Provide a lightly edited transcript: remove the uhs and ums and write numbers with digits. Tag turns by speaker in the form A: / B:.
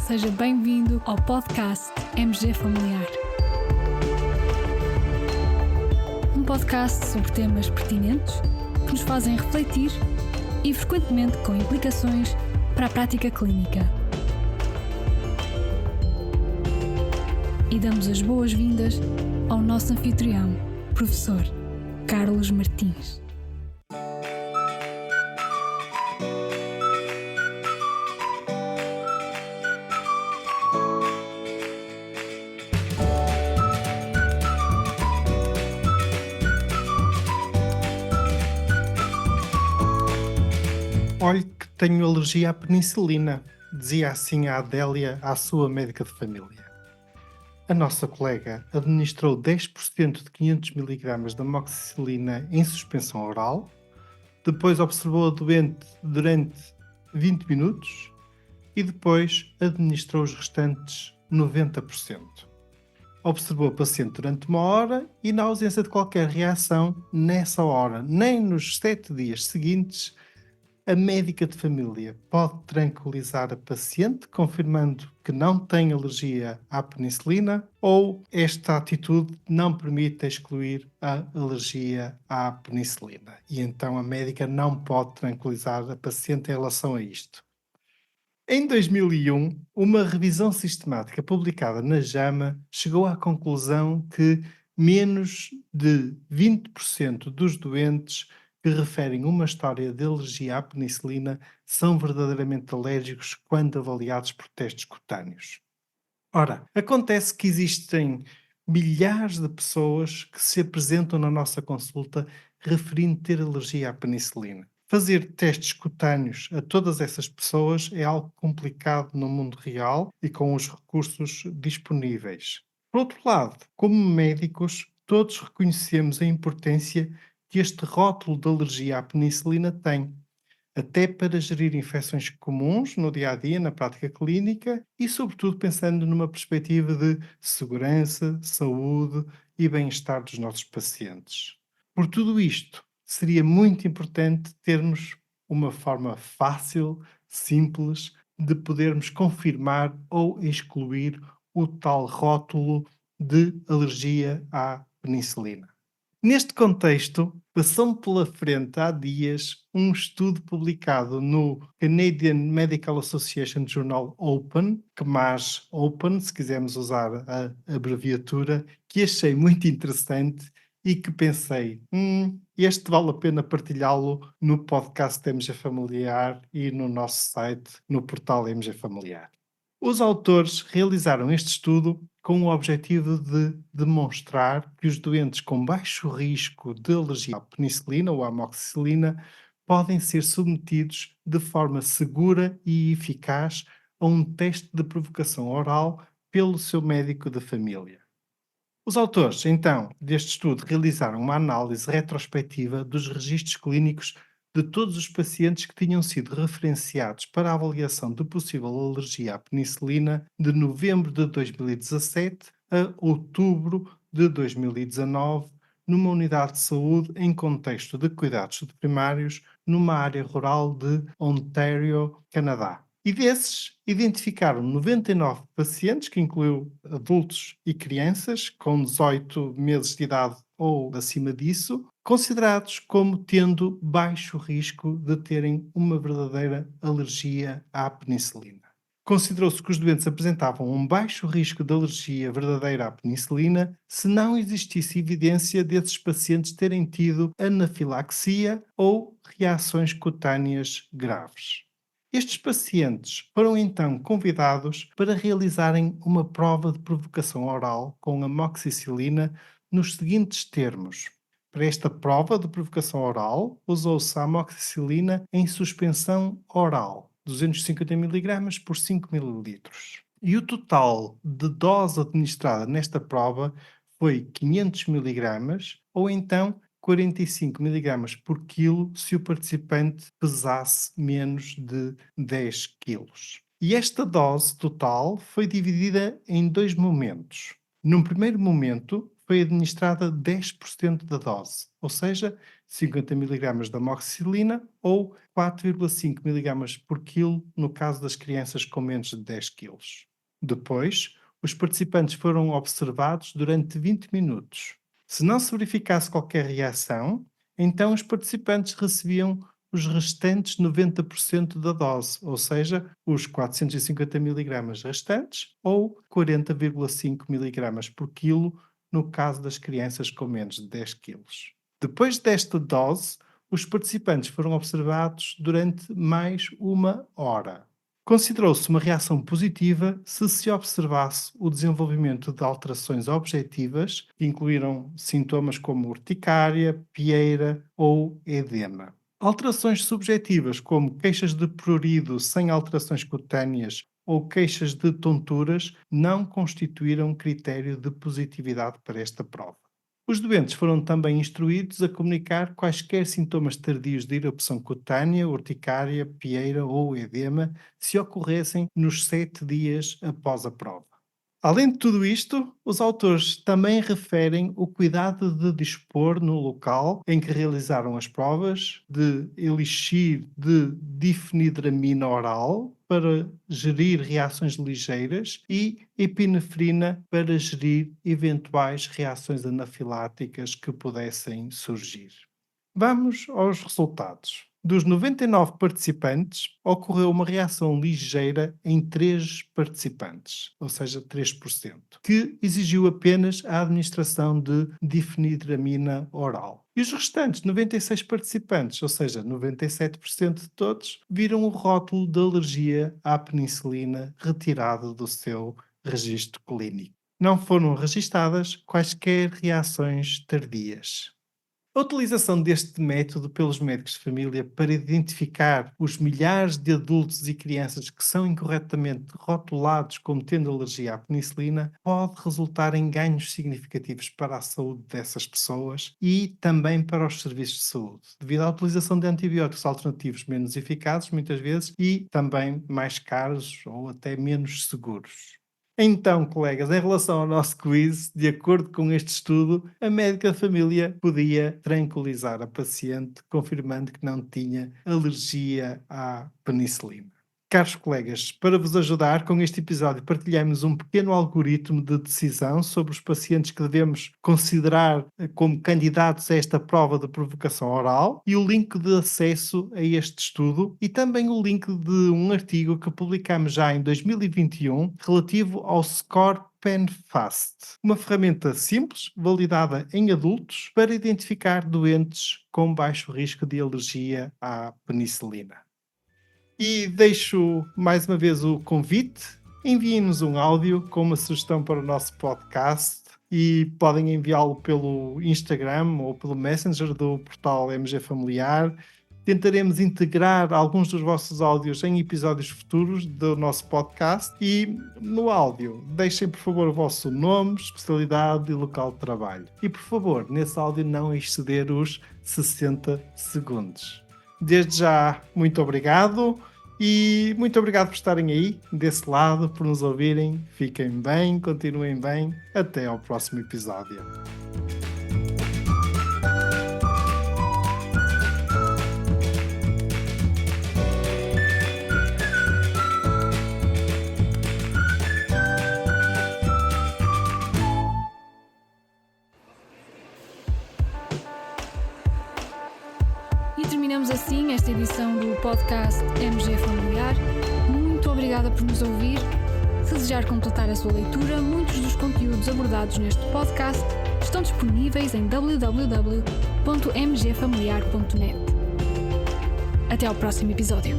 A: Seja bem-vindo ao podcast MG Familiar. Um podcast sobre temas pertinentes que nos fazem refletir e frequentemente com implicações para a prática clínica. E damos as boas-vindas ao nosso anfitrião, professor Carlos Martins.
B: Olhe que tenho alergia à penicilina, dizia assim a Adélia à sua médica de família. A nossa colega administrou 10% de 500 mg de amoxicilina em suspensão oral, depois observou a doente durante 20 minutos e depois administrou os restantes 90%. Observou a paciente durante 1 hora e, na ausência de qualquer reação, nessa hora, nem nos 7 dias seguintes, a médica de família pode tranquilizar a paciente, confirmando que não tem alergia à penicilina, ou esta atitude não permite excluir a alergia à penicilina. E então a médica não pode tranquilizar a paciente em relação a isto. Em 2001, uma revisão sistemática publicada na JAMA chegou à conclusão que menos de 20% dos doentes que referem uma história de alergia à penicilina são verdadeiramente alérgicos quando avaliados por testes cutâneos. Ora, acontece que existem milhares de pessoas que se apresentam na nossa consulta referindo ter alergia à penicilina. Fazer testes cutâneos a todas essas pessoas é algo complicado no mundo real e com os recursos disponíveis. Por outro lado, como médicos, todos reconhecemos a importância que este rótulo de alergia à penicilina tem, até para gerir infecções comuns no dia-a-dia, na prática clínica e, sobretudo, pensando numa perspectiva de segurança, saúde e bem-estar dos nossos pacientes. Por tudo isto, seria muito importante termos uma forma fácil, simples, de podermos confirmar ou excluir o tal rótulo de alergia à penicilina. Neste contexto, passou-me pela frente há dias um estudo publicado no Canadian Medical Association Journal Open, que mais Open, se quisermos usar a abreviatura, que achei muito interessante e que pensei, este vale a pena partilhá-lo no podcast MG Familiar e no nosso site, no portal MG Familiar. Os autores realizaram este estudo com o objetivo de demonstrar que os doentes com baixo risco de alergia à penicilina ou à amoxicilina podem ser submetidos de forma segura e eficaz a um teste de provocação oral pelo seu médico de família. Os autores, então, deste estudo realizaram uma análise retrospectiva dos registros clínicos de todos os pacientes que tinham sido referenciados para a avaliação de possível alergia à penicilina de novembro de 2017 a outubro de 2019, numa unidade de saúde em contexto de cuidados primários numa área rural de Ontário, Canadá. E desses, identificaram 99 pacientes, que incluiu adultos e crianças com 18 meses de idade ou acima disso, considerados como tendo baixo risco de terem uma verdadeira alergia à penicilina. Considerou-se que os doentes apresentavam um baixo risco de alergia verdadeira à penicilina se não existisse evidência desses pacientes terem tido anafilaxia ou reações cutâneas graves. Estes pacientes foram então convidados para realizarem uma prova de provocação oral com amoxicilina nos seguintes termos. Para esta prova de provocação oral, usou-se a amoxicilina em suspensão oral, 250 mg por 5 ml. E o total de dose administrada nesta prova foi 500 mg ou então 45 mg por quilo se o participante pesasse menos de 10 kg. E esta dose total foi dividida em 2 momentos. Num primeiro momento, foi administrada 10% da dose, ou seja, 50 mg da amoxicilina ou 4,5 mg por quilo no caso das crianças com menos de 10 kg. Depois, os participantes foram observados durante 20 minutos. Se não se verificasse qualquer reação, então os participantes recebiam os restantes 90% da dose, ou seja, os 450 mg restantes ou 40,5 mg por quilo no caso das crianças com menos de 10 kg. Depois desta dose, os participantes foram observados durante mais 1 hora. Considerou-se uma reação positiva se se observasse o desenvolvimento de alterações objetivas que incluíram sintomas como urticária, pieira ou edema. Alterações subjetivas, como queixas de prurido sem alterações cutâneas ou queixas de tonturas, não constituíram critério de positividade para esta prova. Os doentes foram também instruídos a comunicar quaisquer sintomas tardios de erupção cutânea, urticária, pieira ou edema, se ocorressem nos 7 dias após a prova. Além de tudo isto, os autores também referem o cuidado de dispor no local em que realizaram as provas de elixir de difenidramina oral para gerir reações ligeiras e epinefrina para gerir eventuais reações anafiláticas que pudessem surgir. Vamos aos resultados. Dos 99 participantes, ocorreu uma reação ligeira em 3 participantes, ou seja, 3%, que exigiu apenas a administração de difenidramina oral. E os restantes 96 participantes, ou seja, 97% de todos, viram o rótulo de alergia à penicilina retirado do seu registro clínico. Não foram registadas quaisquer reações tardias. A utilização deste método pelos médicos de família para identificar os milhares de adultos e crianças que são incorretamente rotulados como tendo alergia à penicilina pode resultar em ganhos significativos para a saúde dessas pessoas e também para os serviços de saúde, devido à utilização de antibióticos alternativos menos eficazes, muitas vezes, e também mais caros ou até menos seguros. Então, colegas, em relação ao nosso quiz, de acordo com este estudo, a médica de família podia tranquilizar a paciente, confirmando que não tinha alergia à penicilina. Caros colegas, para vos ajudar, com este episódio partilhamos um pequeno algoritmo de decisão sobre os pacientes que devemos considerar como candidatos a esta prova de provocação oral e o link de acesso a este estudo e também o link de um artigo que publicamos já em 2021 relativo ao Score PenFast, uma ferramenta simples, validada em adultos, para identificar doentes com baixo risco de alergia à penicilina. E deixo mais uma vez o convite, enviem-nos um áudio com uma sugestão para o nosso podcast e podem enviá-lo pelo Instagram ou pelo Messenger do portal MG Familiar. Tentaremos integrar alguns dos vossos áudios em episódios futuros do nosso podcast e no áudio deixem por favor o vosso nome, especialidade e local de trabalho. E por favor, nesse áudio não exceder os 60 segundos. Desde já, muito obrigado e muito obrigado por estarem aí, desse lado, por nos ouvirem. Fiquem bem, continuem bem. Até ao próximo episódio.
A: Terminamos assim esta edição do podcast MG Familiar. Muito obrigada por nos ouvir. Se desejar completar a sua leitura, muitos dos conteúdos abordados neste podcast estão disponíveis em www.mgfamiliar.net. Até ao próximo episódio.